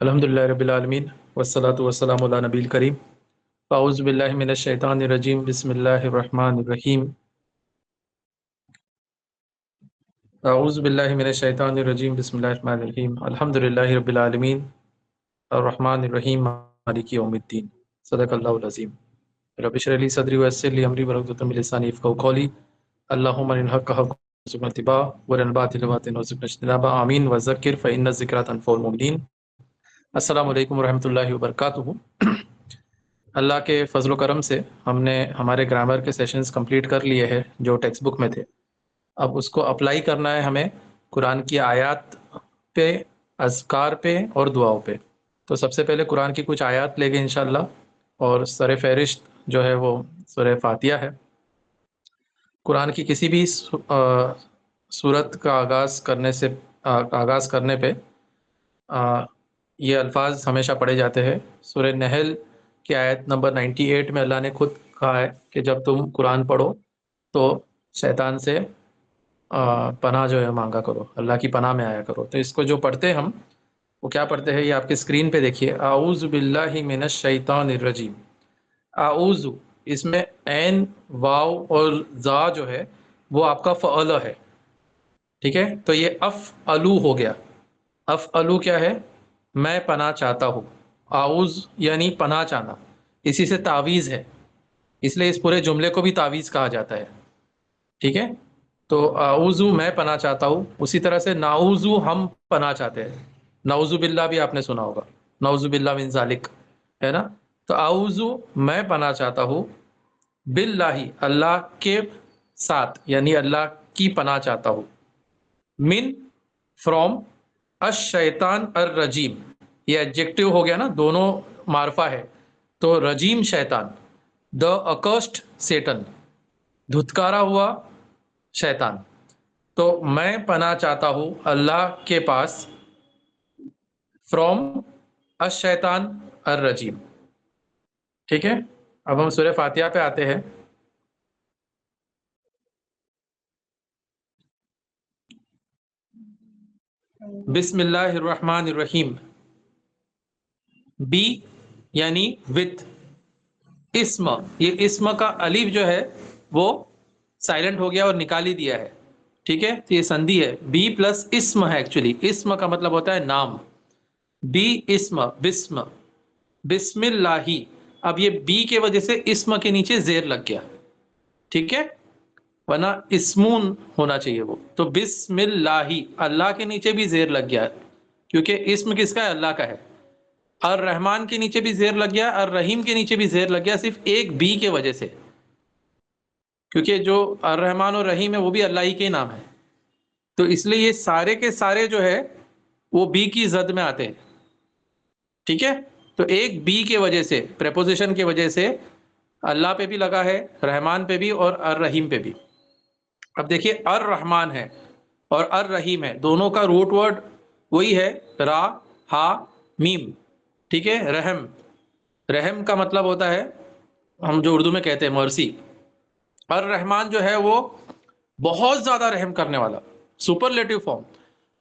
الحمدللہ رب العالمین والصلاة والسلام علی نبی الکریم اعوذ باللہ من الشیطان الرجیم بسم اللہ الرحمن الرحیم اعوذ باللہ من الشیطان الرجیم بسم اللہ الرحمن الرحیم الحمدللہ رب العالمین الرحمن الرحیم مالک یوم الدین صدق اللہ العظیم رب اشرح لی صدری ویسر لی امری واحلل عقدۃ من لسانی یفقهوا قولی اللهم ارنا الحق حقا وارزقنا اتباعه وارنا الباطل باطلا وارزقنا اجتنابه آمین وذکر فإن الذکرى تنفع المؤمنین۔ السلام علیکم ورحمۃ اللہ وبرکاتہ۔ اللہ کے فضل و کرم سے ہم نے ہمارے گرامر کے سیشنز کمپلیٹ کر لیے ہیں جو ٹیکسٹ بک میں تھے۔ اب اس کو اپلائی کرنا ہے ہمیں قرآن کی آیات پہ، اذکار پہ اور دعاؤں پہ۔ تو سب سے پہلے قرآن کی کچھ آیات لے گے انشاءاللہ، اور سر فہرست جو ہے وہ سورہ فاتحہ ہے۔ قرآن کی کسی بھی سورت کا آغاز کرنے پہ یہ الفاظ ہمیشہ پڑھے جاتے ہیں۔ سورہ نحل کی آیت نمبر 98 میں اللہ نے خود کہا ہے کہ جب تم قرآن پڑھو تو شیطان سے پناہ جو ہے مانگا کرو، اللہ کی پناہ میں آیا کرو۔ تو اس کو جو پڑھتے ہیں ہم، وہ کیا پڑھتے ہیں یہ آپ کے اسکرین پہ دیکھیے۔ اعوذ باللہ من الشیطان الرجیم۔ اعوذ، اس میں عین، واو اور زا جو ہے وہ آپ کا فعل ہے، ٹھیک ہے؟ تو یہ افعلو ہو گیا۔ افعلو کیا ہے؟ میں پناہ چاہتا ہوں۔ اعوذ یعنی پناہ چاہنا، اسی سے تعویذ ہے، اس لیے اس پورے جملے کو بھی تعویذ کہا جاتا ہے، ٹھیک ہے؟ تو اعوذ میں پناہ چاہتا ہوں، اسی طرح سے نعوذ ہم پناہ چاہتے ہیں۔ نعوذ باللہ بھی آپ نے سنا ہوگا، نعوذ باللہ من ذالک، ہے نا؟ تو اعوذ میں پناہ چاہتا ہوں، باللہ اللہ کے ساتھ، یعنی اللہ کی پناہ چاہتا ہوں، من فرام الشیطان الرجیم، یہ ایڈجیکٹو ہو گیا نا، دونوں معرفہ ہے، تو رجیم شیطان، دا اکسٹ سیٹن، دھتکارا ہوا شیطان۔ تو میں پناہ چاہتا ہوں اللہ کے پاس، فرام الشیطان الرجیم، ٹھیک ہے؟ اب ہم سورہ فاتحہ پہ آتے ہیں۔ بسم اللہ الرحمن الرحیم۔ بی یعنی وتھ، اسم، یہ اسم کا الف جو ہے وہ سائلنٹ ہو گیا اور نکال ہی دیا ہے، ٹھیک ہے؟ تو یہ سندھی ہے، بی پلس اسم ہے، ایکچولی اسم کا مطلب ہوتا ہے نام۔ بی اسم، بسم، بسم اللہ۔ اب یہ بی کے وجہ سے اسم کے نیچے زیر لگ گیا، ٹھیک ہے؟ ورنہ اسمون ہونا چاہیے وہ، تو بسم اللہ، اللہ کے نیچے بھی زیر لگ گیا کیونکہ اسم کس کا ہے؟ اللہ کا ہے۔ الرحمن کے نیچے بھی زیر لگ گیا، الرحیم کے نیچے بھی زیر لگ گیا، صرف ایک بی کے وجہ سے، کیونکہ جو الرحمن اور رحیم ہے وہ بھی اللہ ہی کے نام ہے، تو اس لیے یہ سارے کے سارے جو ہے وہ بی کی زد میں آتے ہیں، ٹھیک ہے؟ تو ایک بی کے وجہ سے، پریپوزیشن کی وجہ سے اللہ پہ بھی لگا ہے، رحمان پہ بھی اور الرحیم پہ بھی۔ اب دیکھیے الرحمن ہے اور الرحیم ہے، دونوں کا روٹ ورڈ وہی ہے، را ہا میم، ٹھیک ہے؟ رحم، رحم کا مطلب ہوتا ہے، ہم جو اردو میں کہتے ہیں مرسی۔ الرحمن جو ہے وہ بہت زیادہ رحم کرنے والا، سپرلیٹو فارم۔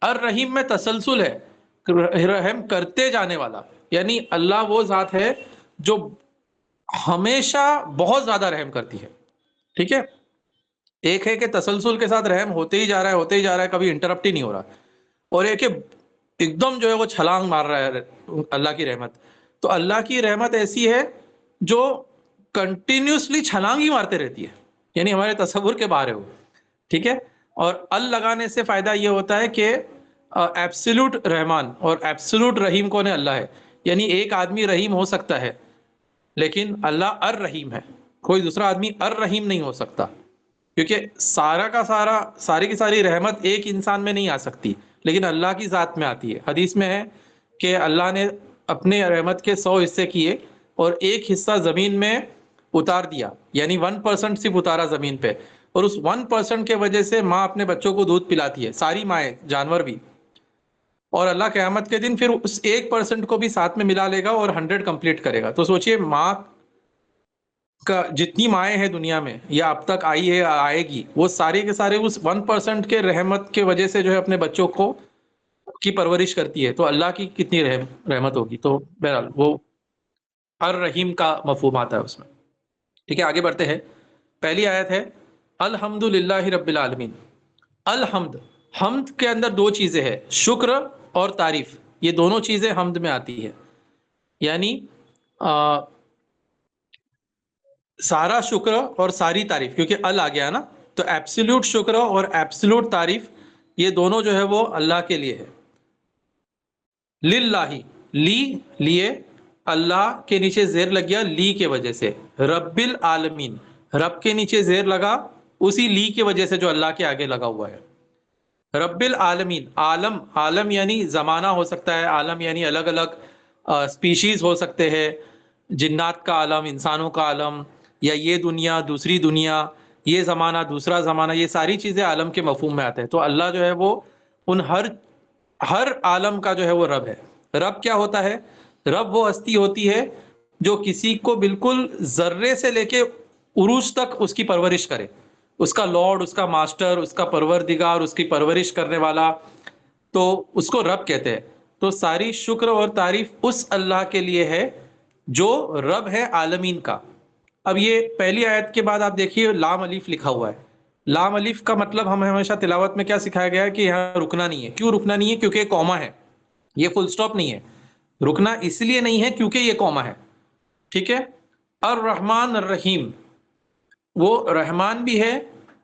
الرحیم میں تسلسل ہے، رحم کرتے جانے والا، یعنی اللہ وہ ذات ہے جو ہمیشہ بہت زیادہ رحم کرتی ہے، ٹھیک ہے؟ ایک ہے کہ تسلسل کے ساتھ رحم ہوتے ہی جا رہا ہے، ہوتے ہی جا رہا ہے، کبھی انٹرپٹ ہی نہیں ہو رہا، اور ایک ہے ایک دم جو ہے وہ چھلانگ مار رہا ہے اللہ کی رحمت۔ تو اللہ کی رحمت ایسی ہے جو کنٹینیوسلی چھلانگ ہی مارتے رہتی ہے، یعنی ہمارے تصور کے باہر ہے وہ، ٹھیک ہے؟ اور ال لگانے سے فائدہ یہ ہوتا ہے کہ ایبسولوٹ رحمان اور ایبسولوٹ رحیم کون ہے؟ اللہ ہے، یعنی ایک آدمی رحیم ہو سکتا ہے لیکن اللہ الرحیم ہے، کوئی دوسرا آدمی الرحیم نہیں ہو سکتا، کیونکہ سارا کا سارا، ساری کی ساری رحمت ایک انسان میں نہیں آ سکتی، لیکن اللہ کی ذات میں آتی ہے۔ حدیث میں ہے کہ اللہ نے اپنے رحمت کے 100 حصے کیے اور ایک حصہ زمین میں اتار دیا، یعنی 1% صرف اتارا زمین پہ، اور اس 1% کے وجہ سے ماں اپنے بچوں کو دودھ پلاتی ہے، ساری مائیں، جانور بھی، اور اللہ قیامت کے دن پھر اس 1% کو بھی ساتھ میں ملا لے گا اور 100 کمپلیٹ کرے گا۔ تو سوچئے ماں کا جتنی مائیں ہیں دنیا میں یا اب تک آئی ہے آئے گی، وہ سارے کے سارے اس 1% کے رحمت کے وجہ سے جو ہے اپنے بچوں کو کی پرورش کرتی ہے، تو اللہ کی کتنی رحمت ہوگی. تو بہرحال وہ الرحیم کا مفہوم آتا ہے اس میں. ٹھیک ہے، آگے بڑھتے ہیں. پہلی آیت ہے الحمد للہ رب العالمین. الحمد، حمد کے اندر دو چیزیں ہیں، شکر اور تعریف. یہ دونوں چیزیں حمد میں آتی ہے. یعنی سارا شکر اور ساری تعریف، کیونکہ ال آ گیا نا، تو ایبسلیوٹ شکر اور ایبسلیوٹ تعریف یہ دونوں جو ہے وہ اللہ کے لیے ہے. للہ، لیے، اللہ کے نیچے زیر لگ گیا لی کے وجہ سے. رب العالمین، رب کے نیچے زیر لگا اسی لی کی وجہ سے جو اللہ کے آگے لگا ہوا ہے. رب العالمین، عالم، عالم یعنی زمانہ ہو سکتا ہے، عالم یعنی الگ الگ اسپیشیز ہو سکتے ہیں، جنات کا عالم، انسانوں کا عالم، یا یہ دنیا دوسری دنیا، یہ زمانہ دوسرا زمانہ، یہ ساری چیزیں عالم کے مفہوم میں آتے ہیں. تو اللہ جو ہے وہ ان ہر عالم کا جو ہے وہ رب ہے. رب کیا ہوتا ہے؟ رب وہ ہستی ہوتی ہے جو کسی کو بالکل ذرے سے لے کے عروج تک اس کی پرورش کرے، اس کا لارڈ، اس کا ماسٹر، اس کا پروردگار، اس کی پرورش کرنے والا، تو اس کو رب کہتے ہیں. تو ساری شکر اور تعریف اس اللہ کے لیے ہے جو رب ہے عالمین کا. اب یہ پہلی آیت کے بعد آپ دیکھیے لام الف لکھا ہوا ہے. لام الف کا مطلب ہمیں ہمیشہ تلاوت میں کیا سکھایا گیا ہے کہ یہاں رکنا نہیں ہے. کیوں رکنا نہیں ہے؟ کیونکہ یہ کوما ہے، یہ فل سٹاپ نہیں ہے. رکنا اس لیے نہیں ہے کیونکہ یہ کوما ہے. ٹھیک ہے. الرحمن الرحیم، وہ رحمان بھی ہے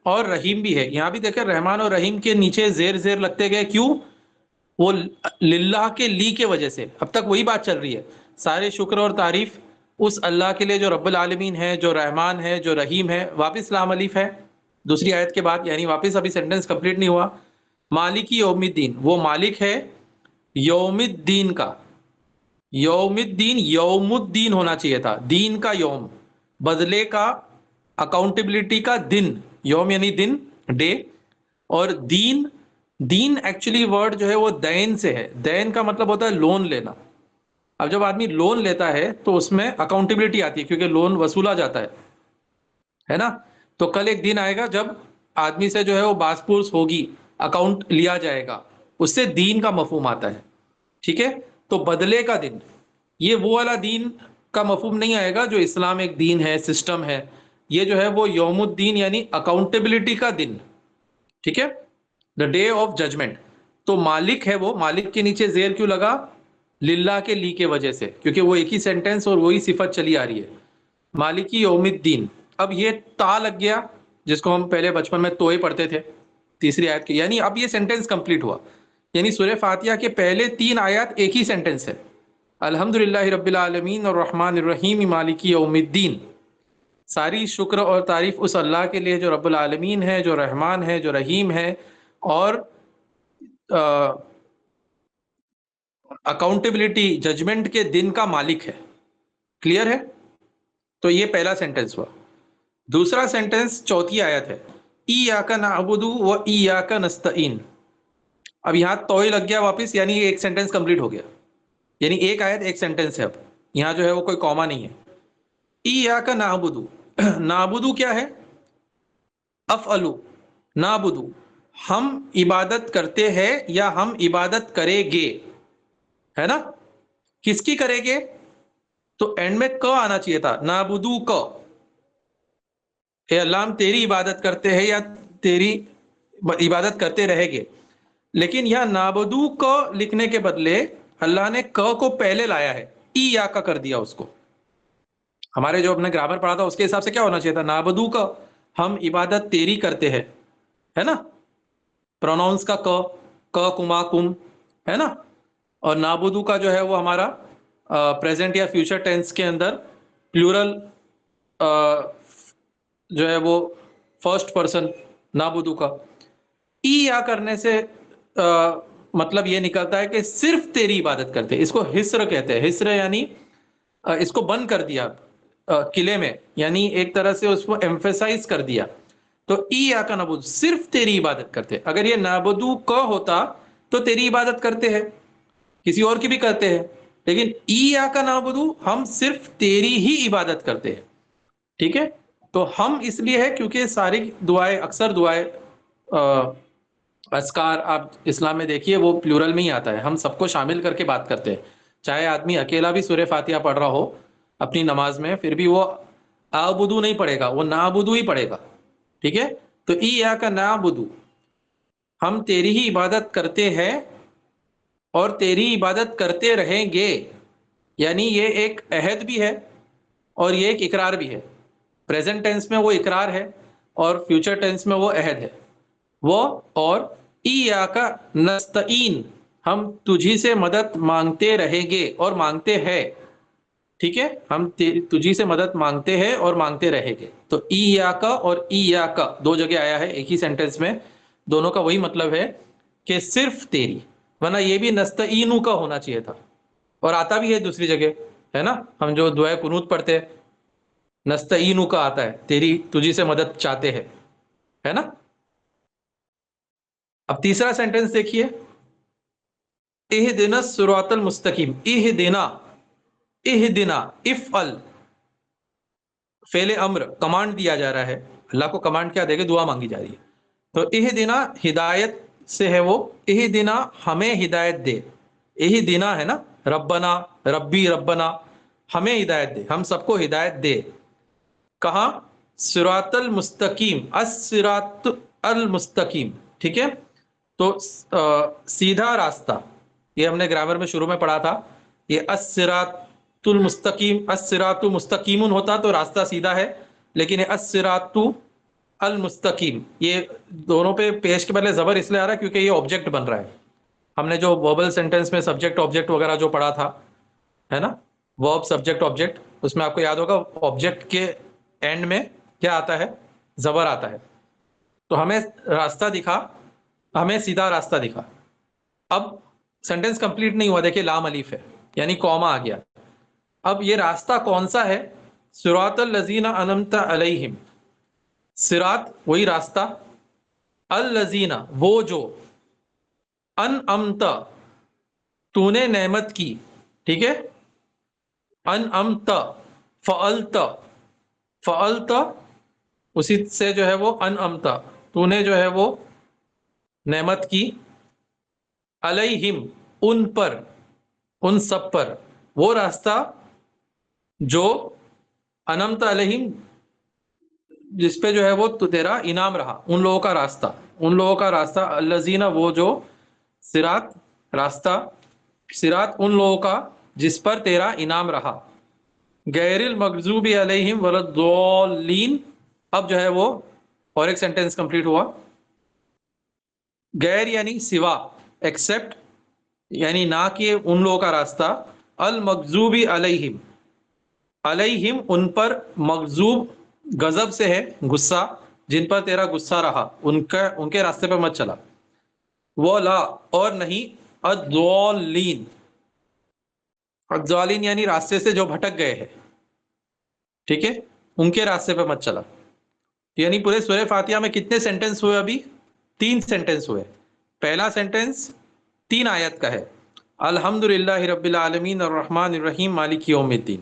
اور رحیم بھی ہے. یہاں بھی دیکھیں رحمان اور رحیم کے نیچے زیر زیر لگتے گئے. کیوں؟ وہ للہ کے لی کے وجہ سے. اب تک وہی بات چل رہی ہے، سارے شکر اور تعریف اس اللہ کے لیے جو رب العالمین ہے، جو رحمان ہے، جو رحیم ہے. واپس لام الف ہے دوسری آیت کے بعد، یعنی واپس ابھی سینٹنس کمپلیٹ نہیں ہوا. مالک یوم الدین، وہ مالک ہے یوم الدین کا. یوم الدین، یوم الدین ہونا چاہیے تھا، دین کا یوم، بدلے کا، اکاؤنٹیبلٹی کا دن. یوم یعنی دن، ڈے، اور دین، دین ایکچولی ورڈ جو ہے وہ دین سے ہے. دین کا مطلب ہوتا ہے لون لینا. اب جب آدمی لون لیتا ہے تو اس میں اکاؤنٹیبلٹی آتی ہے کیونکہ لون وصولا جاتا ہے نا. تو کل ایک دن آئے گا جب آدمی سے جو ہے وہ باس پورس ہوگی، اکاؤنٹ لیا جائے گا، اس سے دین کا مفہوم آتا ہے. ٹھیک ہے. تو بدلے کا دن، یہ وہ والا دین کا مفہوم نہیں آئے گا جو اسلام ایک دین ہے، سسٹم ہے. یہ جو ہے وہ یوم الدین یعنی اکاؤنٹیبلٹی کا دن. ٹھیک ہے، دا ڈے آف ججمنٹ. تو مالک ہے، وہ مالک کے نیچے زیر کیوں لگا؟ للہ کے لی کے وجہ سے، کیونکہ وہ ایک ہی سینٹنس اور وہی صفت چلی آ رہی ہے، مالکی یوم الدین. اب یہ تا لگ گیا جس کو ہم پہلے بچپن میں توئے پڑھتے تھے تیسری آیت کی، یعنی اب یہ سینٹنس کمپلیٹ ہوا. یعنی سورہ فاتحہ کے پہلے 3 آیات ایک ہی سینٹنس ہے، الحمد للہ رب العالمین الرحمن الرحیم مالکی یوم الدین. ساری شکر اور تعریف اس اللہ کے لیے جو رب العالمین ہے، جو رحمان ہے، جو رحیم ہے، اور اکاؤنٹیبلٹی، ججمنٹ کے دن کا مالک ہے. کلیئر ہے؟ تو یہ پہلا سینٹنس ہوا. دوسرا سینٹنس چوتھی آیت ہے، ایاک نعبد و ایاک نستعین. اب یہاں توئے لگ گیا واپس، یعنی ایک سینٹنس کمپلیٹ ہو گیا، یعنی ایک آیت ایک سینٹنس ہے. اب یہاں جو ہے وہ کوئی کوما نہیں ہے. ایاک نعبد، نعبد کیا ہے؟ افعلو، نعبد ہم عبادت کرتے ہیں یا ہم عبادت کریں گے، ہے نا. کس کی کریں گے؟ تو اینڈ میں ک آنا چاہیے تھا، نعبدو ک. اے اللہ ہم تیری عبادت کرتے ہیں یا تیری عبادت کرتے رہیں گے. لیکن یہاں نعبدو کو لکھنے کے بدلے اللہ نے ک کو پہلے لایا ہے، ای یا کا کر دیا اس کو. ہمارے جو اپنے گرامر پڑھا تھا اس کے حساب سے کیا ہونا چاہیے تھا؟ نعبدو کا، ہم عبادت تیری کرتے ہیں، ہے نا. پروناؤنس کا ک کما کم، ہے نا. اور نعبدو کا جو ہے وہ ہمارا پریزنٹ یا فیوچر ٹینس کے اندر پلورل جو ہے وہ فرسٹ پرسن نعبدو کا. ای یا کرنے سے مطلب یہ نکلتا ہے کہ صرف تیری عبادت کرتے. اس کو حسر کہتے ہیں. حسر یعنی اس کو بند کر دیا قلعے میں، یعنی ایک طرح سے اس کو ایمفیسائز کر دیا. تو ای یا کا نعبد، صرف تیری عبادت کرتے. اگر یہ نعبدو کا ہوتا تو تیری عبادت کرتے ہیں، کسی اور کی بھی کرتے ہیں، لیکن ای یا کا نعبدو ہم صرف تیری ہی عبادت کرتے ہیں. ٹھیک ہے. تو ہم اس لیے ہے کیونکہ ساری دعائیں، اکثر دعائیں اسکار آپ اسلام میں دیکھیے وہ پلورل میں ہی آتا ہے، ہم سب کو شامل کر کے بات کرتے ہیں. چاہے آدمی اکیلا بھی سورہ فاتحہ پڑھ رہا ہو اپنی نماز میں، پھر بھی وہ اعبدو نہیں پڑھے گا، وہ نعبدو ہی پڑھے گا. ٹھیک ہے، تو ایاک نعبدو، ہم تیری ہی عبادت کرتے ہیں اور تیری عبادت کرتے رہیں گے. یعنی یہ ایک عہد بھی ہے اور یہ ایک اقرار بھی ہے. پریزنٹ ٹینس میں وہ اقرار ہے اور فیوچر ٹینس میں وہ عہد ہے. وہ اور ایاک نستعین، ہم تجھی سے مدد مانگتے رہیں گے اور مانگتے ہیں. ٹھیک ہے، ہم تجھی سے مدد مانگتے ہیں اور مانگتے رہیں گے. تو ایاک اور ایاک دو جگہ آیا ہے ایک ہی سینٹینس میں، دونوں کا وہی مطلب ہے کہ صرف تیری، ورنہ یہ بھی نستعینو کا ہونا چاہیے تھا، اور آتا بھی ہے دوسری جگہ، ہے نا. ہم جو دعائے قنوت پڑھتے ہیں نستعینو کا آتا ہے، تیری تجھی سے مدد چاہتے ہیں، ہے نا. اب تیسرا سینٹینس دیکھیے، اہدنا الصراط المستقیم. اہدنا، اہدنا، افعل، فعل امر، کمانڈ دیا جا رہا ہے. اللہ کو کمانڈ کیا دے گا؟ دعا مانگی جا رہی ہے. تو اہدنا ہدایت سے ہے، وہ اہدنا ہمیں ہدایت دے. اہدنا ہے نا، ربنا، ربی، ربنا، ہمیں ہدایت دے، ہم سب کو ہدایت دے. کہاں؟ صراط المستقیم، الصراط المستقیم. ٹھیک ہے، تو سیدھا راستہ، یہ ہم نے گرامر میں شروع میں پڑھا تھا. یہ الصراط المستقیم، الصراط مستقیم ہوتا تو راستہ سیدھا ہے، لیکن یہ الصراط المستقیم، یہ دونوں پہ پیش کے پہلے زبر اس لیے آ رہا ہے کیونکہ یہ آبجیکٹ بن رہا ہے. ہم نے جو وربل سینٹینس میں سبجیکٹ آبجیکٹ وغیرہ جو پڑھا تھا، ہے نا، ورب سبجیکٹ آبجیکٹ، اس میں آپ کو یاد ہوگا آبجیکٹ کے اینڈ میں کیا آتا ہے؟ زبر آتا ہے. تو ہمیں راستہ دکھا، ہمیں سیدھا راستہ دکھا. اب سینٹینس کمپلیٹ نہیں ہوا، دیکھیں لام الف ہے یعنی کوما آ گیا. اب یہ راستہ کون سا ہے؟ صراط الذین انعمت علیہم، صراط وہی راستہ، الذین وہ جو، انعمت تو نے نعمت کی. ٹھیک ہے، انعمت، فعلت، فعلت اسی سے جو ہے وہ انعمت، تو نے جو ہے وہ نعمت کی، علیہم ان پر، ان سب پر، وہ راستہ جو انعمت علیہم جس پہ جو ہے وہ تو تیرا انعام رہا، ان لوگوں کا راستہ، ان لوگوں کا راستہ، الذین وہ جو، صراط راستہ، صراط ان لوگوں کا جس پر تیرا انعام رہا، غیر المغضوب علیہم ولا الضالین. اب جو ہے وہ اور ایک سینٹینس کمپلیٹ ہوا. غیر یعنی سوا، ایکسپٹ یعنی نہ کہ ان لوگوں کا راستہ، المغضوب علیہم، علیہم ان پر، مغضوب غضب سے ہے، غصہ، جن پر تیرا غصہ رہا، ان کے راستے پہ مت چلا. ولا اور نہیں، الضالین، الضالین یعنی راستے سے جو بھٹک گئے ہیں. ٹھیک ہے، ان کے راستے پہ مت چلا. یعنی پورے سورہ فاتحہ میں کتنے سینٹینس ہوئے؟ ابھی 3 سینٹینس ہوئے. پہلا سینٹینس 3 آیت کا ہے، الحمد للہ رب العالمین الرحمن الرحیم مالک یوم الدین.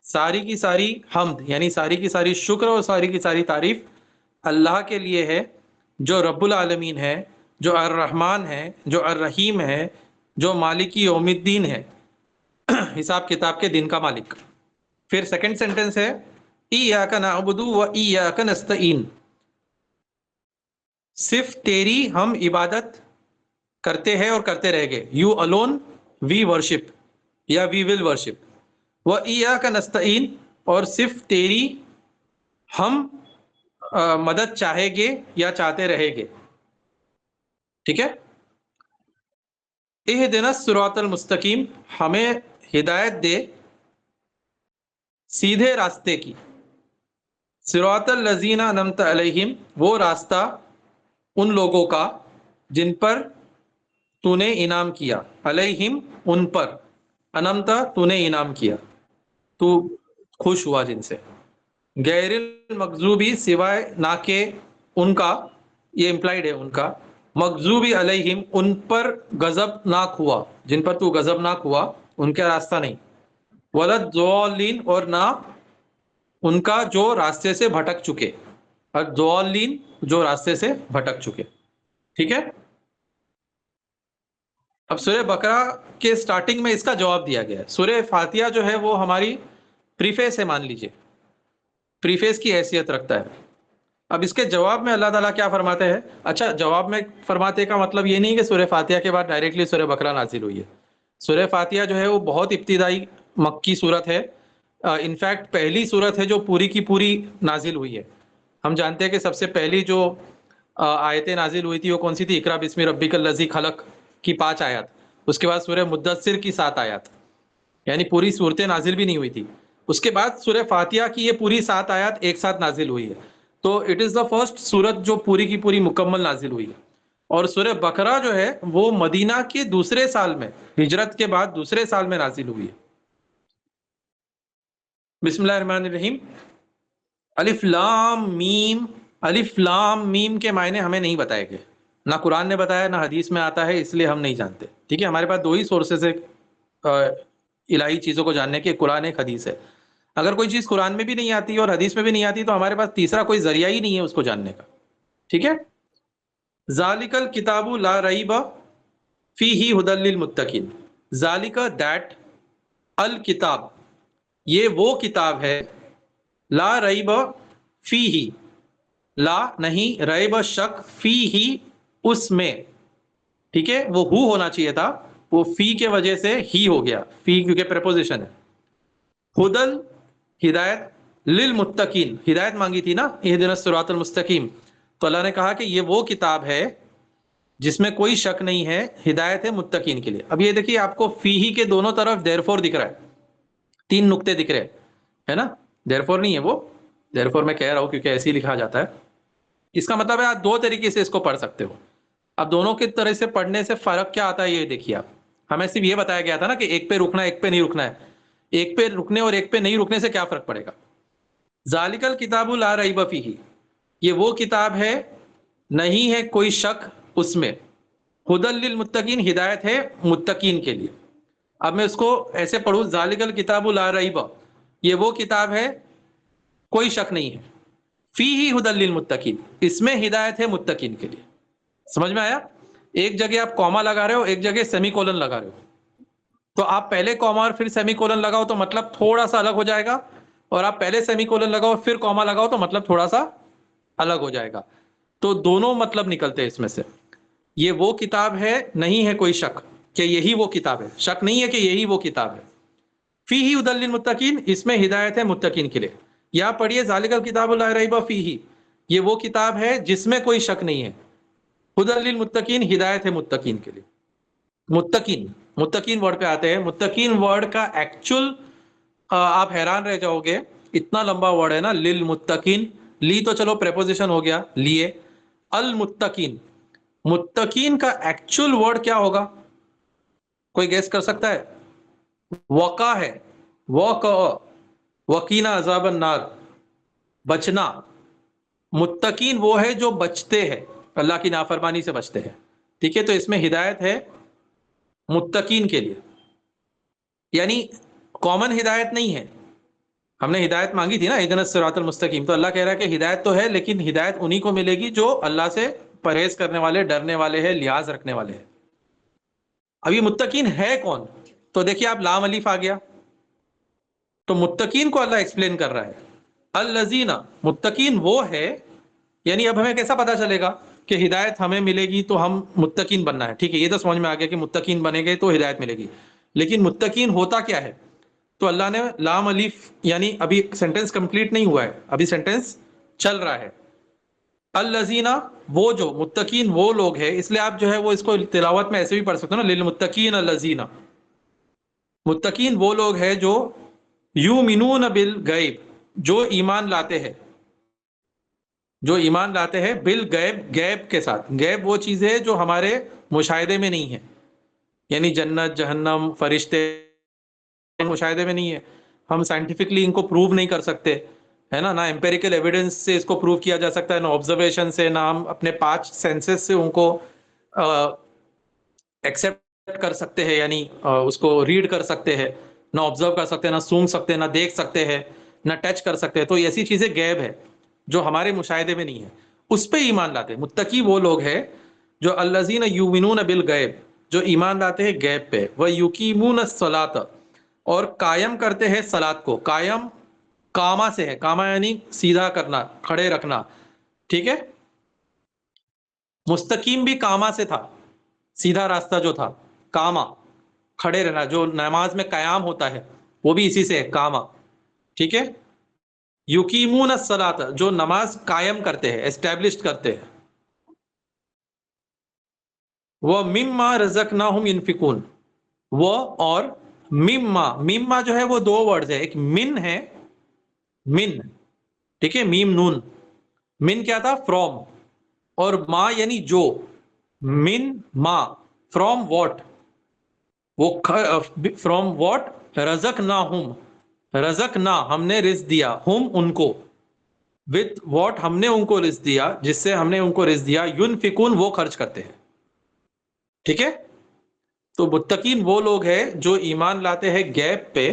ساری کی ساری حمد یعنی ساری کی ساری شکر اور ساری کی ساری تعریف اللہ کے لیے ہے، جو رب العالمین ہے، جو الرحمن ہے، جو الرحیم ہے، جو مالک یوم الدین ہے، حساب کتاب کے دن کا مالک. پھر سیکنڈ سینٹینس ہے ایاک نعبد و ایاک نستعین، صرف تیری ہم عبادت کرتے ہیں اور کرتے رہیں گے. یو الون وی ورشپ یا وی ول ورشپ. و ایاک نستعین، اور صرف تیری ہم مدد چاہیں گے یا چاہتے رہیں گے. ٹھیک ہے، اہدنا الصراط المستقیم، ہمیں ہدایت دے سیدھے راستے کی. صراط الذین انعمت علیہم، وہ راستہ ان لوگوں کا جن پر تو نے انعام کیا، علیہم ان پر، انعمت تو نے انعام کیا، تو خوش ہوا جن سے. غیر المغضوبی سوائے نہ کہ ان کا، یہ امپلائڈ ہے ان کا، مغضوبی علیہم ان پر غضب ناک ہوا، جن پر تو غضب ناک ہوا ان کا راستہ نہیں، ولا الضالین اور نہ ان کا جو راستے سے بھٹک چکے، الضالین جو راستے سے بھٹک چکے. ٹھیک ہے، اب سورہ بقرہ کے سٹارٹنگ میں اس کا جواب دیا گیا ہے. سورہ فاتحہ جو ہے وہ ہماری پریفیس ہے، مان لیجئے پریفیس کی حیثیت رکھتا ہے. اب اس کے جواب میں اللہ تعالیٰ کیا فرماتے ہیں؟ اچھا، جواب میں فرماتے کا مطلب یہ نہیں کہ سورہ فاتحہ کے بعد ڈائریکٹلی سورہ بقرہ نازل ہوئی ہے. سورہ فاتحہ جو ہے وہ بہت ابتدائی مکی صورت ہے. انفیکٹ پہلی صورت ہے جو پوری کی پوری نازل ہوئی ہے. ہم جانتے ہیں کہ سب سے پہلی جو آیتیں نازل ہوئی تھی وہ کون سی تھی؟ اقرا بسم ربک الذی خلق کی 5 آیات. اس کے بعد سورہ مدثر کی 7 آیات، یعنی پوری صورتیں نازل بھی نہیں ہوئی تھی. اس کے بعد سورہ فاتحہ کی یہ پوری 7 آیات ایک ساتھ نازل ہوئی ہے. تو اٹ از دا فرسٹ سورت جو پوری کی پوری مکمل نازل ہوئی ہے. اور سورہ بقرہ جو ہے وہ مدینہ کے دوسرے سال میں، ہجرت کے بعد دوسرے سال میں نازل ہوئی ہے. بسم اللہ الرحمن الرحیم. الف لام میم. الف لام میم کے معنی ہمیں نہیں بتائے گئے، نہ قرآن نے بتایا نہ حدیث میں آتا ہے، اس لیے ہم نہیں جانتے. ٹھیک ہے، ہمارے پاس 2 ہی سورسز ہے الہی چیزوں کو جاننے کے، قرآن ایک، حدیث ہے. اگر کوئی چیز قرآن میں بھی نہیں آتی اور حدیث میں بھی نہیں آتی تو ہمارے پاس تیسرا کوئی ذریعہ ہی نہیں ہے اس کو جاننے کا. ٹھیک ہے. ذالک الکتاب لا ریب فیہ ھدی للمتقین. ذالک دیٹ الکتاب، یہ وہ کتاب ہے، لا ریب فیہ، لا نہیں، ریب شک، فیہ اس میں. ٹھیک ہے، وہ ہو ہونا چاہیے تھا، وہ فی کے وجہ سے ہی ہو گیا، فی کیونکہ پریپوزیشن ہے. ہدل ہدایت، للمتقین ہدایت مانگی تھی نا، اہدنا الصراط المستقیم. تو اللہ نے کہا کہ یہ وہ کتاب ہے جس میں کوئی شک نہیں ہے، ہدایت ہے متقین کے لیے. اب یہ دیکھیے آپ کو فی ہی کے دونوں طرف دیر دکھ رہا ہے، 3 نقطے دکھ رہے ہے نا. دیر نہیں ہے وہ، دیر میں کہہ رہا ہوں کیونکہ ایسے ہی لکھا جاتا ہے. اس کا مطلب ہے آپ 2 طریقے سے اس کو پڑھ سکتے ہو. اب دونوں کی طرح سے پڑھنے سے فرق کیا آتا ہے یہ دیکھیے آپ. ہمیں صرف یہ بتایا گیا تھا نا کہ ایک پہ رکنا ہے ایک پہ نہیں رکنا ہے. ایک پہ رکنے اور ایک پہ نہیں رکنے سے کیا فرق پڑے گا؟ ذالک الکتاب لا ریب فیہ، یہ وہ کتاب ہے نہیں ہے کوئی شک اس میں، ھدی للمتقین ہدایت ہے متقین کے لیے. اب میں اس کو ایسے پڑھوں، ذالک الکتاب لا ریب، یہ وہ کتاب ہے کوئی شک نہیں ہے، فیہ ھدی للمتقین، اس میں ہدایت ہے متقین کے لیے. سمجھ میں آیا؟ ایک جگہ آپ کوما لگا رہے ہو، ایک جگہ سیمی کولن لگا رہے ہو. تو آپ پہلے کوما اور پھر سیمی کولن لگاؤ تو مطلب تھوڑا سا الگ ہو جائے گا، اور آپ پہلے سیمی کولن لگاؤ پھر کوما لگاؤ تو مطلب تھوڑا سا الگ ہو جائے گا. تو دونوں مطلب نکلتے ہیں اس میں سے. یہ وہ کتاب ہے نہیں ہے کوئی شک کہ یہی وہ کتاب ہے، شک نہیں ہے کہ یہی وہ کتاب ہے. فیہ ھدی للمتقین، اس میں ہدایت ہے متقین کے لیے. یا پڑھیے ذالک الکتاب لا ریب فیہ، یہ وہ کتاب ہے جس میں کوئی شک نہیں ہے، ھدی للمتقین ہدایت ہے متقین کے لیے. متقین، متقین ورڈ پہ آتے ہیں. متقین ورڈ کا ایکچول آپ حیران رہ جاؤ گے، اتنا لمبا ورڈ ہے نا، للمتقین. لی تو چلو پریپوزیشن ہو گیا لیے، المتقین، متقین کا ایکچول ورڈ کیا ہوگا؟ کوئی گیس کر سکتا ہے؟ وقا ہے، وقع، وقینا عذاب النار، بچنا. متقین وہ ہے جو بچتے ہیں، اللہ کی نافرمانی سے بچتے ہیں. ٹھیک ہے، تو اس میں ہدایت ہے متقین کے لیے، یعنی کامن ہدایت نہیں ہے. ہم نے ہدایت مانگی تھی نا، اہدنا الصراط المستقیم، تو اللہ کہہ رہا ہے کہ ہدایت تو ہے لیکن ہدایت انہی کو ملے گی جو اللہ سے پرہیز کرنے والے، ڈرنے والے ہیں، لحاظ رکھنے والے ہیں. اب یہ متقین ہے کون؟ تو دیکھیے آپ، لام الف آ گیا تو متقین کو اللہ ایکسپلین کر رہا ہے. الذین، متقین وہ ہے، یعنی اب ہمیں کیسا پتا چلے گا کہ ہدایت ہمیں ملے گی تو ہم متقین بننا ہے؟ ٹھیک ہے، یہ تو سمجھ میں آ گیا کہ متقین بنے گے تو ہدایت ملے گی، لیکن متقین ہوتا کیا ہے؟ تو اللہ نے لام الف، یعنی ابھی سینٹینس کمپلیٹ نہیں ہوا ہے، ابھی سینٹینس چل رہا ہے. الذین، وہ جو، متقین وہ لوگ ہیں، اس لیے آپ جو ہے وہ اس کو تلاوت میں ایسے بھی پڑھ سکتے ہو نا، للمتقین الذین، متقین وہ لوگ ہیں جو یؤمنون بالغیب، جو ایمان لاتے ہیں، جو ایمان لاتے ہیں بالغیب، غیب کے ساتھ. غیب وہ چیز ہے جو ہمارے مشاہدے میں نہیں ہے، یعنی جنت، جہنم، فرشتے مشاہدے میں نہیں ہے، ہم سائنٹیفکلی ان کو پروو نہیں کر سکتے، ہے نا، نہ امپیریکل ایویڈنس سے اس کو پروو کیا جا سکتا ہے، نہ آبزرویشن سے، نہ ہم اپنے 5 سینسز سے ان کو ایکسیپٹ کر سکتے ہیں، یعنی اس کو ریڈ کر سکتے ہیں، نہ آبزرو کر سکتے ہیں، نہ سونگ سکتے ہیں، نہ دیکھ سکتے ہیں، نہ ٹچ کر سکتے ہیں. تو ایسی چیزیں غیب ہے جو ہمارے مشاہدے میں نہیں ہے، اس پہ ایمان لاتے ہیں. متقی وہ لوگ ہیں جو الذین یؤمنون بالغیب، جو ایمان لاتے ہیں غیب پہ، وَيُقِيمُونَ الصَّلَاةَ اور قائم کرتے ہیں صلات کو. قائم کاما سے ہے، کاما یعنی سیدھا کرنا، کھڑے رکھنا. ٹھیک ہے، مستقیم بھی کاما سے تھا، سیدھا راستہ جو تھا کاما، کھڑے رہنا. جو نماز میں قیام ہوتا ہے وہ بھی اسی سے ہے، کاما. ٹھیک ہے، یقیمون الصلاۃ جو نماز قائم کرتے ہیں، اسٹیبلش کرتے ہیں. وہ مما رزقناہم ينفقون، وہ اور مما جو ہے وہ دو ورڈز ہے، ایک من ہے، من، ٹھیک ہے، میم نون. من کیا تھا؟ فرام. اور ما یعنی جو، من ما، فرام واٹ، وہ فرام واٹ، رزقناہم، رزقنا ہم نے رزق دیا، ہم ان کو، وتھ واٹ ہم نے ان کو رزق دیا، جس سے ہم نے ان کو رزق دیا، ينفقون وہ خرچ کرتے ہیں. ٹھیک ہے، تو متقین وہ لوگ ہیں جو ایمان لاتے ہیں غیب پہ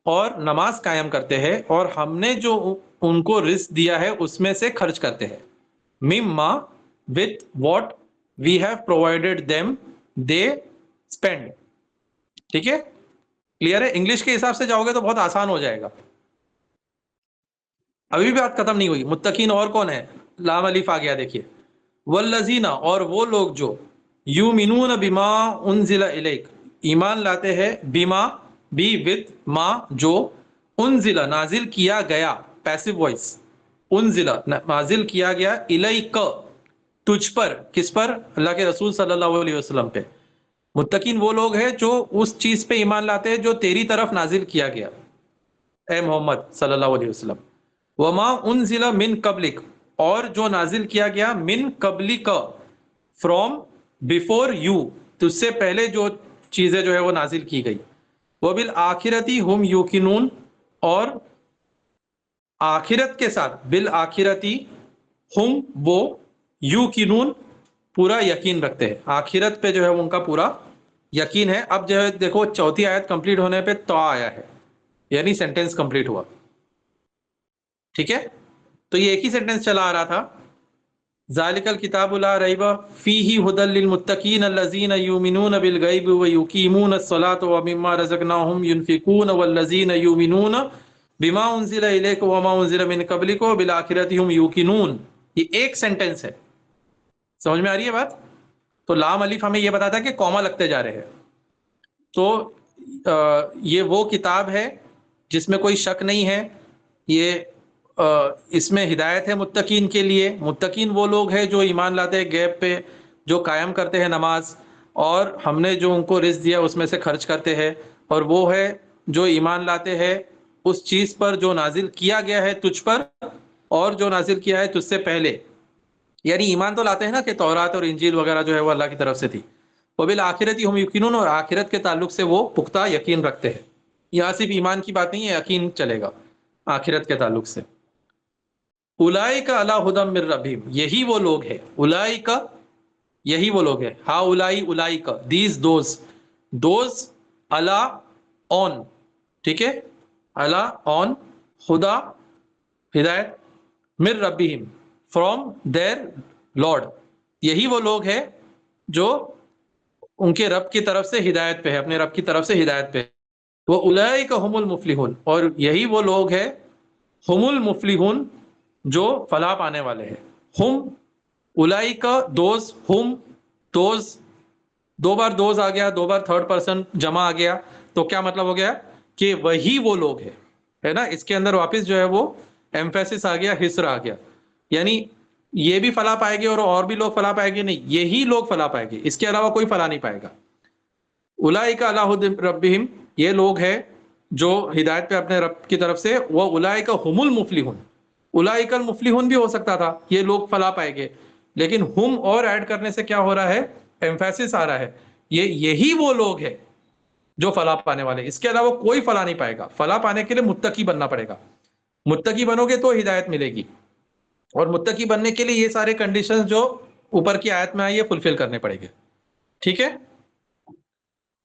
اور نماز قائم کرتے ہیں، اور ہم نے جو ان کو رزق دیا ہے اس میں سے خرچ کرتے ہیں. مما with what we have provided them they spend. ٹھیک ہے، کلیئر ہے؟ انگلش کے حساب سے جاؤ گے تو بہت آسان ہو جائے گا. ابھی بھی بات ختم نہیں ہوئی. متقین اور کون ہے؟ لام الف آ گیا، دیکھیے. والذین اور وہ لوگ جو یؤمنون بما انزل الیک ایمان لاتے ہیں، بما بی وتھ ما جو انزل نازل کیا گیا، پیسو وائس، انزل نازل کیا گیا، الیک تجھ پر، کس پر؟ اللہ کے رسول صلی اللہ علیہ وسلم پہ. متقین وہ لوگ ہیں جو اس چیز پہ ایمان لاتے ہیں جو تیری طرف نازل کیا گیا اے محمد صلی اللہ علیہ وسلم. وما انزل من قبلک اور جو نازل کیا گیا، من قبلک فرام بفور یو، تجھ سے پہلے جو چیزیں جو ہے وہ نازل کی گئی. وبالآخرتی ہم یوقنون اور آخرت کے ساتھ، بالآخرتی ہم وہ یوقنون پورا یقین رکھتے ہیں، آخرت پہ جو ہے ان کا پورا یقین ہے. اب جو ہے دیکھو چوتھی آیت کمپلیٹ ہونے پہ تو آیا ہے، یعنی سینٹینس کمپلیٹ ہوا. ٹھیک ہے، تو یہ ایک ہی سینٹینس چلا آ رہا تھا. ذالک الکتاب لا ریب فیہ ھدی للمتقین الذین یؤمنون بالغیب ویقیمون الصلاۃ ومما رزقناہم ینفقون والذین یؤمنون بما انزل الیک وما انزل من قبلک وبالآخرۃ ھم یوقنون. یہ ایک سینٹینس ہے، سمجھ میں آ رہی ہے بات؟ تو لام الف ہمیں یہ بتاتا ہے کہ کوما لگتے جا رہے ہیں. تو یہ وہ کتاب ہے جس میں کوئی شک نہیں ہے، یہ اس میں ہدایت ہے متقین کے لیے. متقین وہ لوگ ہیں جو ایمان لاتے ہیں غیب پہ، جو قائم کرتے ہیں نماز، اور ہم نے جو ان کو رزق دیا اس میں سے خرچ کرتے ہیں. اور وہ ہے جو ایمان لاتے ہیں اس چیز پر جو نازل کیا گیا ہے تجھ پر، اور جو نازل کیا ہے تجھ سے پہلے. یعنی ایمان تو لاتے ہیں نا کہ تورات اور انجیل وغیرہ جو ہے وہ اللہ کی طرف سے تھی. وبالآخرۃ ہم یوقنون اور آخرت کے تعلق سے وہ پختہ یقین رکھتے ہیں. یہاں صرف ایمان کی بات نہیں ہے، یقین چلے گا آخرت کے تعلق سے. اولئک علی ھدی من ربہم یہی وہ لوگ ہیں، اولئک یہی وہ لوگ ہیں، ہا اولائی اولئک دیز دوز علی آن، ٹھیک ہے، علی آن خدا ہدایت، من ربہم فرام دیر لارڈ یہی وہ لوگ ہیں جو ان کے رب کی طرف سے ہدایت پہ ہے، اپنے رب کی طرف سے ہدایت پہ. وہ اولئک هم المفلحون اور یہی وہ لوگ ہیں، ہم المفلحون جو فلاح پانے والے ہیں. ہم اولئک دوز، ہم دوز، دو بار دوز آ گیا، دو بار تھرڈ پرسن جمع آ گیا، تو کیا مطلب ہو گیا کہ وہی وہ لوگ ہیں، ہے نا. اس کے اندر واپس جو ہے وہ ایمفیسس آ گیا، حصر آ گیا. یعنی یہ بھی فلاح پائے گے اور بھی لوگ فلاح پائیں گے؟ نہیں، یہی لوگ فلاح پائیں گے، اس کے علاوہ کوئی فلاح نہیں پائے گا. اولئک علی ھدی ربہم یہ لوگ ہیں جو ہدایت پہ اپنے رب کی طرف سے. وہ اولئک هم المفلحون، اولئک المفلحون بھی ہو سکتا تھا، یہ لوگ فلاح پائیں گے، لیکن ہم اور ایڈ کرنے سے کیا ہو رہا ہے؟ ایمفیسس آ رہا ہے، یہی وہ لوگ ہیں جو فلاح پانے والے. اس کے علاوہ کوئی فلاح نہیں پائے گا. فلاح پانے کے لیے متقی بننا پڑے گا، متقی بنو گے تو ہدایت ملے گی. اور متقی بننے کے لیے یہ سارے کنڈیشنز جو اوپر کی آیت میں آئی ہے فلفل کرنے پڑے گے. ٹھیک ہے،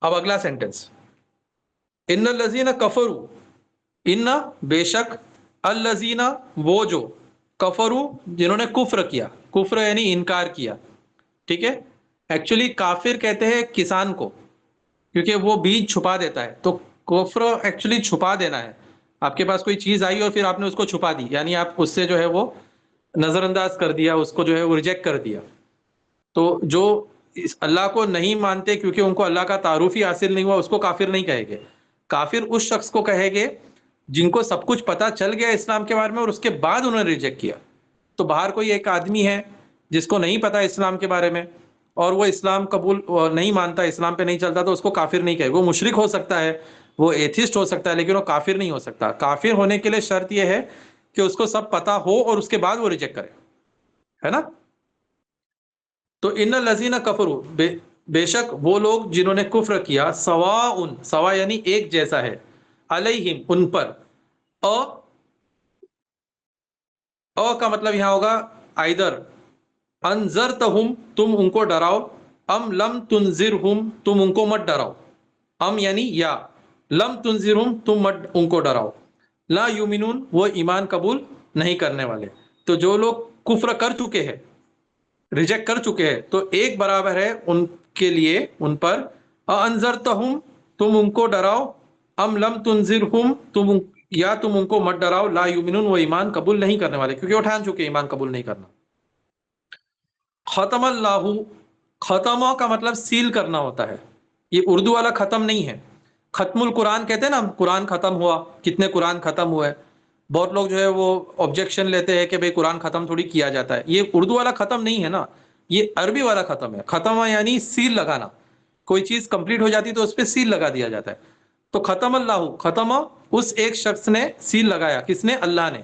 اب اگلا سینٹینس، ان الذین کفروا، ان بے شک، الذین وہ جو، کفروا جنہوں نے کفر کیا، کفر یعنی انکار کیا. ٹھیک ہے، ایکچولی کافر کہتے ہیں کسان کو، کیونکہ وہ بیج چھپا دیتا ہے. تو کفر ایکچولی چھپا دینا ہے. آپ کے پاس کوئی چیز آئی اور پھر آپ نے اس کو چھپا دی، یعنی آپ اس سے جو ہے وہ نظر انداز کر دیا، اس کو جو ہے وہ ریجیکٹ کر دیا. تو جو اللہ کو نہیں مانتے کیونکہ ان کو اللہ کا تعارف ہی حاصل نہیں ہوا، اس کو کافر نہیں کہے گے. کافر اس شخص کو کہے گے جن کو سب کچھ پتا چل گیا اسلام کے بارے میں اور اس کے بعد انہوں نے ریجیکٹ کیا. تو باہر کوئی ایک آدمی ہے جس کو نہیں پتا اسلام کے بارے میں اور وہ اسلام قبول نہیں مانتا، اسلام پہ نہیں چلتا، تو اس کو کافر نہیں کہے. وہ مشرک ہو سکتا ہے، وہ ایتھسٹ ہو سکتا ہے، لیکن وہ کافر نہیں ہو سکتا. کافر ہونے کے لیے شرط یہ ہے کہ اس کو سب پتا ہو اور اس کے بعد وہ ریجیکٹ کرے، ہے نا. تو ان الذین کفروا، بے شک وہ لوگ جنہوں نے کفر کیا، سواء، سوا یعنی ایک جیسا ہے، علیہم ان پر، او کا مطلب یہاں ہوگا آئدر، انذرتہم تم ان کو ڈراؤ، ام لم تنذرہم تم ان کو مت ڈراؤ. ام یعنی یا، لم تنذرہم تم مت ان کو ڈراؤ، لا یؤمنون وہ ایمان قبول نہیں کرنے والے. تو جو لوگ کفر کر چکے ہیں، ریجیکٹ کر چکے ہیں، تو ایک برابر ہے ان کے لیے ان پر، انذرتہم تم ان کو ڈراؤ، ام لم تنذرہم یا تم ان کو مت ڈراؤ، لا یؤمنون وہ ایمان قبول نہیں کرنے والے، کیونکہ وہ ٹھان چکے ایمان قبول نہیں کرنا. ختم اللہ، ختم کا مطلب سیل کرنا ہوتا ہے. یہ اردو والا ختم نہیں ہے. ختم القرآن کہتے ہیں نا، قرآن ختم ہوا، کتنے قرآن ختم ہوئے. بہت لوگ جو ہے وہ آبجیکشن لیتے ہیں کہ بھئی قرآن ختم تھوڑی کیا جاتا ہے. یہ اردو والا ختم نہیں ہے نا، یہ عربی والا ختم ہے. ختم یعنی سیل لگانا، کوئی چیز کمپلیٹ ہو جاتی تو اس پہ سیل لگا دیا جاتا ہے. تو ختم اللہ، ختم اس ایک شخص نے سیل لگایا. کس نے؟ اللہ نے.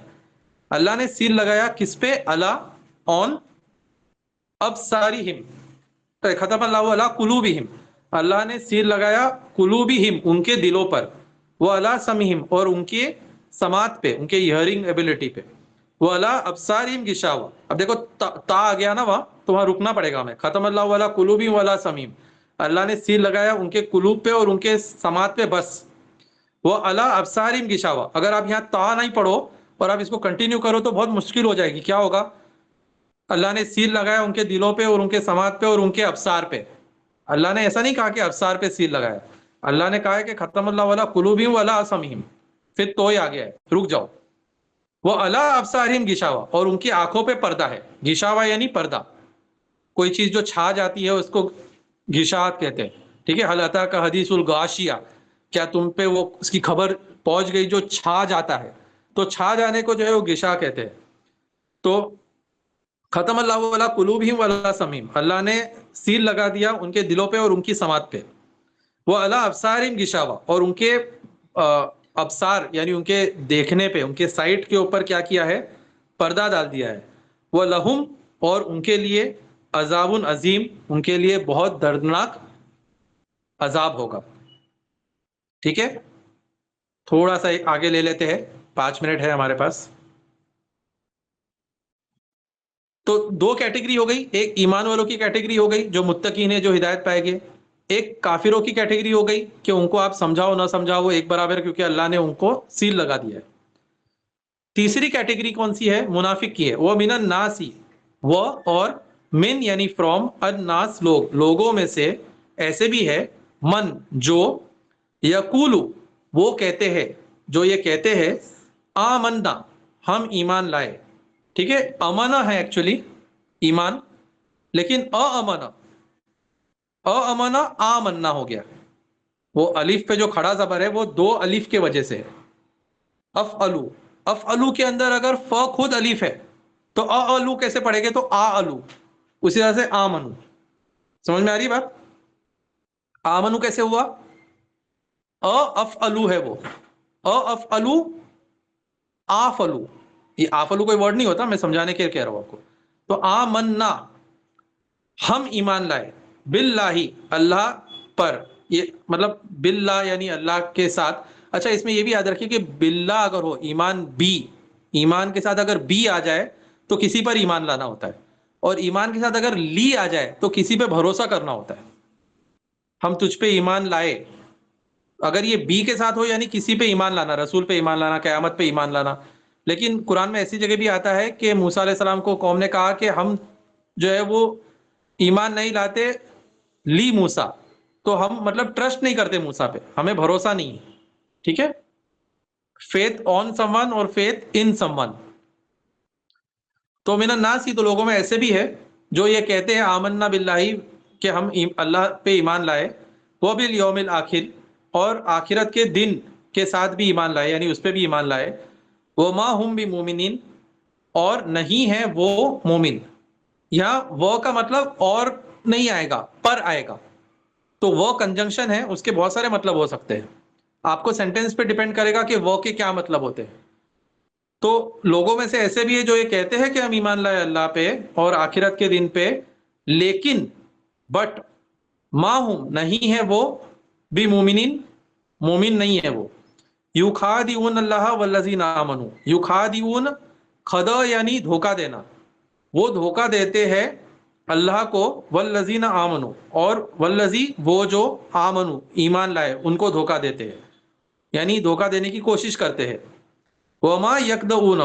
اللہ نے سیل لگایا کس پہ؟ اللہ آن ابصارہم، ختم اللہ علی قلوبہم، اللہ نے سیل لگایا قلوبہم ان کے دلوں پر، وہ علی سمعہم اور ان کے سماعت پہ، ان کے ہیئرنگ ایبلٹی پہ، وہ علی ابصارہم غشاوہ. اب دیکھو تا آ گیا نا وہاں، تو وہاں رکنا پڑے گا ہمیں. ختم اللہ علی قلوبہم وعلی سمعہم، اللہ نے سیل لگایا ان کے قلوب پہ اور ان کے سماعت پہ بس. وہ علی ابصارہم غشاوہ، اگر آپ یہاں تا نہیں پڑھو اور آپ اس کو کنٹینیو کرو تو بہت مشکل ہو جائے گی. کیا ہوگا؟ اللہ نے سیل لگایا ان کے دلوں پہ اور ان کے سماعت پہ اور ان کے ابصار پہ. اللہ نے ایسا نہیں کہا کہ ابصار پہ سیل لگایا، اللہ نے کہا ہے کہ ختم اللہ علی قلوبہم وعلی سمعہم. پھر تو ہی آ گیا ہے، رک جاؤ. وہ علی ابصارہم غشاوہ اور ان کی آنکھوں پہ پردہ ہے. غشاوہ یعنی پردہ، کوئی چیز جو چھا جاتی ہے اس کو غشاوت کہتے ہیں. ٹھیک ہے. حل اتی کا حدیث الغاشیہ، کیا تم پہ وہ اس کی خبر پہنچ گئی جو چھا جاتا ہے؟ تو چھا جانے کو جو ہے وہ غشا کہتے ہیں. تو ختم اللہ علی قلوبہم وعلی سمعہم، اللہ نے سیل لگا دیا ان کے دلوں پہ اور ان کی سماعت پہ. وہ علی ابصارہم غشاوہ اور ان کے ابصار یعنی ان کے دیکھنے پہ، ان کے سائٹ کے اوپر کیا کیا ہے؟ پردہ ڈال دیا ہے. وہ لہم اور ان کے لیے عذاب عظیم، ان کے لیے بہت دردناک عذاب ہوگا. ٹھیک ہے. تھوڑا سا آگے لے لیتے ہیں، 5 منٹ ہے ہمارے پاس. تو 2 کیٹیگری ہو گئی، ایک ایمان والوں کی کیٹیگری ہو گئی جو متقین ہیں، جو ہدایت پائے گے. ایک کافروں کی کیٹیگری ہو گئی کہ ان کو آپ سمجھاؤ نہ سمجھاؤ وہ ایک برابر ہے، کیونکہ اللہ نے ان کو سیل لگا دیا ہے. تیسری کیٹیگری کون سی ہے؟ منافق کی ہے. وہ من الناس، وہ اور من یعنی فرام، الناس لوگوں میں سے ایسے بھی ہے، من جو، یقول وہ کہتے ہیں، جو یہ کہتے ہیں، آمنا ہم ایمان لائے. ٹھیک ہے. امنا ہے ایکچولی ایمان، لیکن امنا آمنا ہو گیا. وہ الف پہ جو کھڑا زبر ہے وہ 2 الف کے وجہ سے ہے. افعلو، افعلو کے اندر اگر ف خود الف ہے تو الو کیسے پڑھے گے؟ تو الو. اسی طرح سے آمنو. سمجھ میں آ رہی بات؟ آمنو کیسے ہوا؟ افعلو ہے وہ، افعلو آفلو. یہ آفلو کوئی ورڈ نہیں ہوتا، میں سمجھانے کے کہہ رہا ہوں آپ کو. تو آمنا ہم ایمان لائے، باللہ اللہ پر، یہ مطلب باللہ یعنی اللہ کے ساتھ. اچھا اس میں یہ بھی یاد رکھیے کہ باللہ اگر ہو ایمان بی، ایمان کے ساتھ اگر بی آ جائے تو کسی پر ایمان لانا ہوتا ہے، اور ایمان کے ساتھ اگر لی آ جائے تو کسی پہ بھروسہ کرنا ہوتا ہے. ہم تجھ پہ ایمان لائے، اگر یہ بی کے ساتھ ہو یعنی کسی پہ ایمان لانا، رسول پہ ایمان لانا، قیامت پہ ایمان لانا. لیکن قرآن میں ایسی جگہ بھی آتا ہے کہ موسیٰ علیہ السلام کو قوم نے کہا کہ ہم جو ہے وہ ایمان نہیں لاتے لی موسیٰ، تو ہم مطلب ٹرسٹ نہیں کرتے موسیٰ پہ، ہمیں بھروسہ نہیں ہے، ٹھیک ہے. فیتھ آن سم ون اور فیتھ ان سم ون. تو من الناس کی تو لوگوں میں ایسے بھی ہے جو یہ کہتے ہیں آمنا باللہ کہ ہم اللہ پہ ایمان لائے، وہ بالیوم الآخر، اور آخرت کے دن کے ساتھ بھی ایمان لائے، یعنی اس پہ بھی ایمان لائے. وما ہم بمومنین، اور نہیں ہے وہ مومن. یہاں وہ کا مطلب اور نہیں آئے گا، پر آئے گا. تو وہ کنجنکشن ہے، اس کے بہت سارے مطلب ہو سکتے ہیں. آپ کو سینٹینس پہ ڈیپینڈ کرے گا کہ وہ کے کیا مطلب ہوتے ہیں. تو لوگوں میں سے ایسے بھی ہے جو یہ کہتے ہیں کہ ہم ایمان لائے اللہ پہ اور آخرت کے دن پہ، لیکن بٹ ما ہم نہیں ہے وہ بھی مومنین، مومن نہیں ہے وہ. یخادعون اللہ والذین آمنوا. یخادعون، خدا یعنی دھوکہ دینا، وہ دھوکہ دیتے ہیں اللہ کو، والذین آمنوا، اور والذی وہ جو آمنوا ایمان لائے ان کو دھوکہ دیتے ہیں، یعنی دھوکہ دینے کی کوشش کرتے ہیں. وما یکدعون،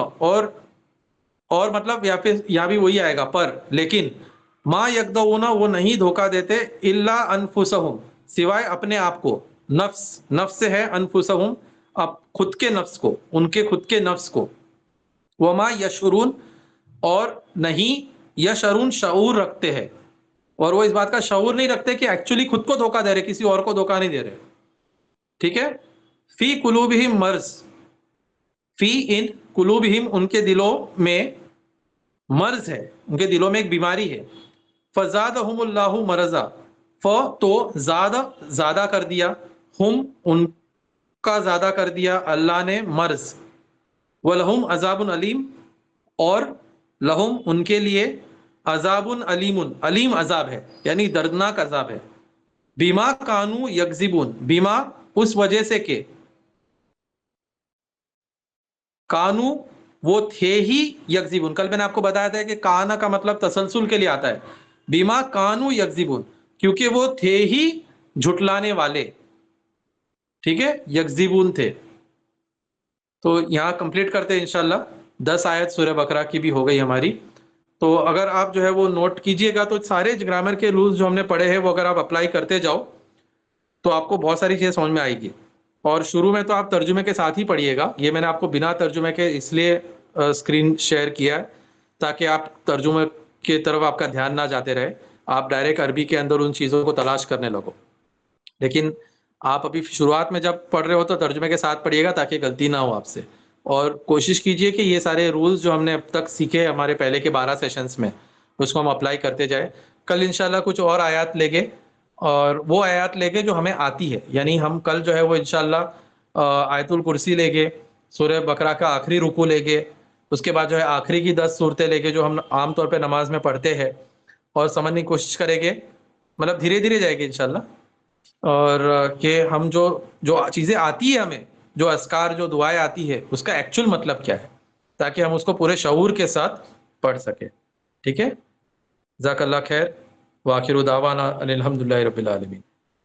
اور مطلب یا پھر یہاں بھی وہی آئے گا پر، لیکن ما یکدعون وہ نہیں دھوکہ دیتے، الا انفسہم سوائے اپنے آپ کو. نفس سے ہے انفسہم، اب خود کے نفس کو، ان کے خود کے نفس کو. وما یشعرون، اور نہیں یشعرون شعور رکھتے ہیں، اور وہ اس بات کا شعور نہیں رکھتے کہ ایکچولی خود کو دھوکہ دے رہے، کسی اور کو دھوکہ نہیں دے رہے. ٹھیک ہے. فی قلوبہم مرض، فی ان قلوبہم ان کے دلوں میں مرض ہے، ان کے دلوں میں ایک بیماری ہے. فزادہم اللہ مرضا، تو زیادہ کر دیا، ہم ان کا زیادہ کر دیا اللہ نے مرض. وَلَهُمْ عذاب علیم، اور لہم ان کے لیے عذاب علیم، علیم عذاب ہے یعنی دردناک عذاب ہے. بیما کانو یکذبون، بیما اس وجہ سے کہ، کانو وہ تھے ہی، یکذبون کل میں نے آپ کو بتایا تھا کہ کانا کا مطلب تسلسل کے لیے آتا ہے. بیما کانو یکذبون، کیونکہ وہ تھے ہی جھٹلانے والے. ٹھیک ہے، یکذبون تھے. تو یہاں کمپلیٹ کرتے ہیں انشاءاللہ. 10 آیت سورہ بقرہ کی بھی ہو گئی ہماری. تو اگر آپ جو ہے وہ نوٹ کیجئے گا تو سارے گرامر کے رولز جو ہم نے پڑھے ہیں وہ اگر آپ اپلائی کرتے جاؤ تو آپ کو بہت ساری چیزیں سمجھ میں آئے گی. اور شروع میں تو آپ ترجمے کے ساتھ ہی پڑھیے گا. یہ میں نے آپ کو بنا ترجمے کے اس لیے اسکرین شیئر کیا ہے تاکہ آپ ترجمے کی طرف آپ کا دھیان نہ جاتے رہے، آپ ڈائریکٹ عربی کے اندر ان چیزوں کو تلاش کرنے لگو. لیکن آپ ابھی شروعات میں جب پڑھ رہے ہو تو ترجمے کے ساتھ پڑھیے گا تاکہ غلطی نہ ہو آپ سے. اور کوشش کیجئے کہ یہ سارے رولز جو ہم نے اب تک سیکھے ہمارے پہلے کے 12 سیشنز میں، اس کو ہم اپلائی کرتے جائیں. کل انشاءاللہ کچھ اور آیات لے گے، اور وہ آیات لے گے جو ہمیں آتی ہے. یعنی ہم کل جو ہے وہ انشاءاللہ آیت الکرسی لے گے، سورہ بقرہ کا آخری رکوع لے گے، اس کے بعد جو ہے آخری کی 10 صورتیں لے گے جو ہم عام طور پہ نماز میں پڑھتے ہیں، اور سمجھنے کی کوشش کریں گے. مطلب دھیرے دھیرے جائے گی انشاءاللہ. اور کہ ہم جو چیزیں آتی ہے ہمیں، جو اذکار جو دعائیں آتی ہے اس کا ایکچوئل مطلب کیا ہے، تاکہ ہم اس کو پورے شعور کے ساتھ پڑھ سکیں. ٹھیک ہے. جزاک اللہ خیر. وآخر دعوانا ان الحمدللہ رب العالمین.